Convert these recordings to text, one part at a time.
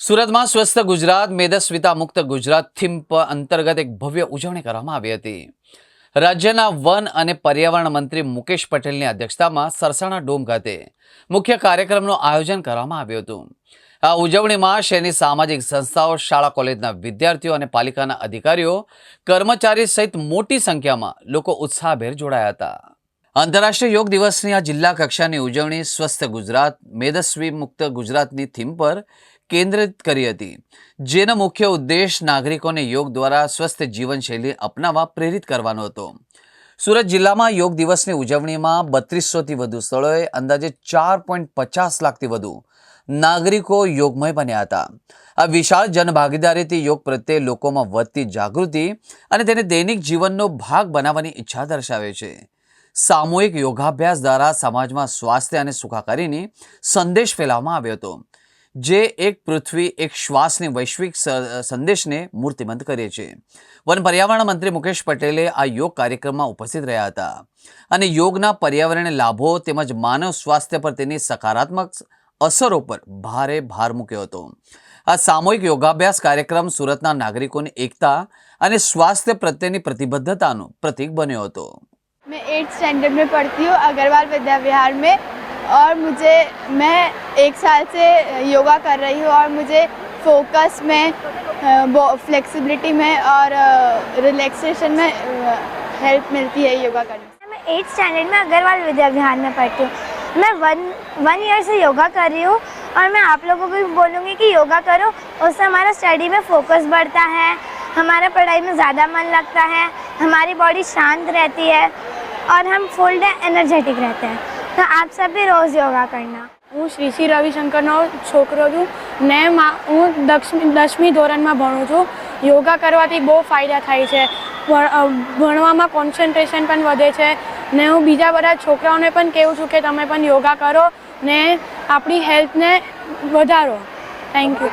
સુરતમાં સ્વસ્થ ગુજરાત મેદસ્વીતા મુક્ત ગુજરાત થીમ અંતર્ગત એક ભવ્ય ઉજવણી કરવામાં આવી હતી। રાજ્યના વન અને પર્યાવરણ મંત્રી મુકેશ પટેલની અધ્યક્ષતામાં સરસાણા ડોમ ખાતે મુખ્ય કાર્યક્રમનું આયોજન કરવામાં આવ્યું હતું। આ ઉજવણીમાં શહેરની સામાજિક સંસ્થાઓ, શાળા કોલેજના વિદ્યાર્થીઓ અને પાલિકાના અધિકારીઓ, કર્મચારી સહિત મોટી સંખ્યામાં લોકો ઉત્સાહભેર જોડાયા હતા। આંતરરાષ્ટ્રીય યોગ દિવસની આ જિલ્લા કક્ષાની ઉજવણી સ્વસ્થ ગુજરાત મેદસ્વી મુક્ત ગુજરાતની થીમ પર કેન્દ્રિત કરી હતી, જેનો મુખ્ય ઉદ્દેશ નાગરિકોને યોગ દ્વારા સ્વસ્થ જીવનશૈલી અપનાવવા પ્રેરિત કરવાનો હતો। સુરત જિલ્લામાં યોગ દિવસની ઉજવણીમાં 3200થી વધુ સ્થળોએ અંદાજે 4.50 લાખથી વધુ નાગરિકો યોગમય બન્યા હતા। આ વિશાળ જનભાગીદારીથી યોગ પ્રત્યે લોકોમાં વધતી જાગૃતિ અને તેને દૈનિક જીવનનો ભાગ બનાવવાની ઈચ્છા દર્શાવે છે। સામૂહિક યોગાભ્યાસ દ્વારા સમાજમાં સ્વાસ્થ્ય અને સુખાકારીની સંદેશ ફેલાવવામાં આવ્યો હતો, જે એક પૃથ્વી એક શ્વાસની વૈશ્વિક સંદેશને મૂર્તિમંત કરે છે। વન પર્યાવરણ મંત્રી મુકેશ પટેલે આ યોગ કાર્યક્રમમાં ઉપસ્થિત રહ્યા હતા અને યોગના પર્યાવરણીય લાભો તેમજ માનવ સ્વાસ્થ્ય પર તેની સકારાત્મક અસરો પર ભાર મૂક્યો હતો। આ સામૂહિક યોગાભ્યાસ કાર્યક્રમ સુરતના નાગરિકોની એકતા અને સ્વાસ્થ્ય પ્રત્યેની પ્રતિબદ્ધતાનું પ્રતીક બન્યો હતો। मैं 8th स्टैंडर्ड में पढ़ती हूँ अग्रवाल विद्या विहार में, और मैं 1 साल से योगा कर रही हूँ और मुझे फोकस में, फ्लेक्सिबिलिटी में और रिलैक्सेशन में हेल्प मिलती है योगा करने से। मैं 8th स्टैंडर्ड में अग्रवाल विद्या विहार में पढ़ती हूँ। मैं वन ईयर से योगा कर रही हूँ और मैं आप लोगों को भी बोलूँगी कि योगा करो, उससे हमारा स्टडी में फोकस बढ़ता है, हमारा पढ़ाई में ज़्यादा मन लगता है, हमारी बॉडी शांत रहती है और हम फुल डे एनर्जेटिक रहते हैं। तो आप सब भी रोज़ योगा करना। હું શ્રી શ્રી રવિશંકરનો છોકરો છું ને હું 10મી ધોરણમાં ભણું છું। યોગા કરવાથી બહુ ફાયદા થાય છે, ભણવામાં કોન્સન્ટ્રેશન પણ વધે છે ને હું બીજા બધા છોકરાઓને પણ કહું છું કે તમે પણ યોગા કરો ને આપણી હેલ્થને વધારો। Thank you.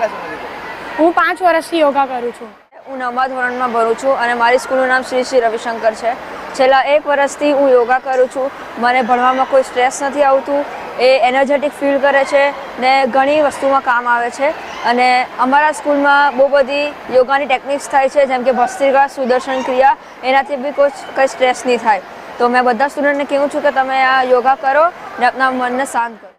હું 5 વર્ષથી યોગા કરું છું। હું 9મા ધોરણમાં ભણું છું અને મારી સ્કૂલનું નામ શ્રી શ્રી રવિશંકર છે। છેલ્લા 1 વર્ષથી હું યોગા કરું છું। મને ભણવામાં કોઈ સ્ટ્રેસ નથી આવતું, એ એનર્જેટિક ફીલ કરે છે ને ઘણી વસ્તુમાં કામ આવે છે। અને અમારા સ્કૂલમાં બહુ બધી યોગાની ટેકનિક્સ થાય છે, જેમ કે ભસ્ત્રિકા, સુદર્શન ક્રિયા, એનાથી બી કોઈ સ્ટ્રેસ નહીં થાય। તો મેં બધા સ્ટુડન્ટને કહું છું કે તમે આ યોગા કરો ને આપણા મનને શાંત કરો।